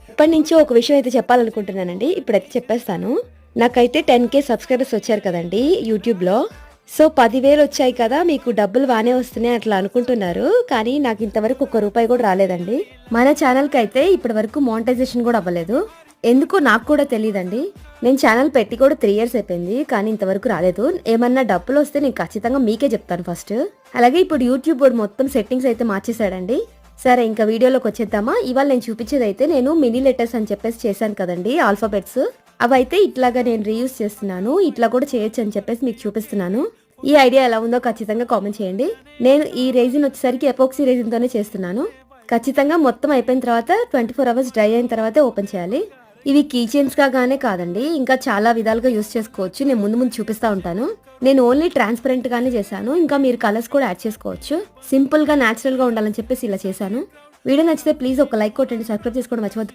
ఎప్పటినుంచో ఒక విషయం అయితే చెప్పాలనుకుంటున్నానండి. ఇప్పుడైతే చెప్పేస్తాను. నాకైతే 10,000 సబ్స్క్రైబర్స్ వచ్చారు కదండీ యూట్యూబ్‌లో. సో, 10,000 వచ్చాయి కదా! మీకు డబ్బులు బానే వస్తున్నాయి అట్లా అనుకుంటున్నారు. కానీ నాకు ఇంతవరకు ఒక్క రూపాయి కూడా రాలేదండి. మన ఛానెల్‌కైతే ఇప్పటి వరకు మానిటైజేషన్ కూడా అవ్వలేదు. ఎందుకో నాకు కూడా తెలీదండి. నేను ఛానెల్ పెట్టి కూడా 3 ఇయర్స్ అయిపోయింది. కానీ ఇంతవరకు రాలేదు. ఏమన్నా డబ్బులొస్తే నేను ఖచ్చితంగా మీకే చెప్తాను ఫస్ట్. అలాగే ఇప్పుడు యూట్యూబ్ బోర్డ్ మొత్తం సెట్టింగ్స్ అయితే మార్చేసాడండి. సరే ఇంకా వీడియోలోకి వచ్చేద్దామా. ఇవాళ నేను చూపించేదైతే నేను మినీ లెటర్స్ అని చెప్పేసి చేశాను కదండి ఆల్ఫాబెట్స్. అవైతే ఇట్లాగా నేను రీయూజ్ చేస్తున్నాను. ఇట్లా కూడా చేయొచ్చు అని చెప్పేసి మీకు చూపిస్తున్నాను. ఈ ఐడియా ఎలా ఉందో ఖచ్చితంగా కామెంట్ చేయండి. నేను ఈ రెజిన్ వచ్చేసరికి ఎపోక్సీ రెజిన్ తోనే చేస్తున్నాను. ఖచ్చితంగా మొత్తం అయిపోయిన తర్వాత 24 అవర్స్ డ్రై అయిన తర్వాతే ఓపెన్ చేయాలి. ఇవి కీ చైన్స్ గానే కాదండి, ఇంకా చాలా విధాలుగా యూస్ చేసుకోవచ్చు. నేను ముందు ముందు చూపిస్తా ఉంటాను. నేను ఓన్లీ ట్రాన్స్పరెంట్ గానే చేశాను. ఇంకా మీరు కలర్స్ కూడా యాడ్ చేసుకోవచ్చు. సింపుల్ గా నేచురల్ గా ఉండాలని చెప్పేసి ఇలా చేశాను. వీడియో నచ్చితే ప్లీజ్ ఒక లైక్ కొట్టండి, సబ్స్క్రైబ్ చేసుకోవడం మర్చిపోద్దు.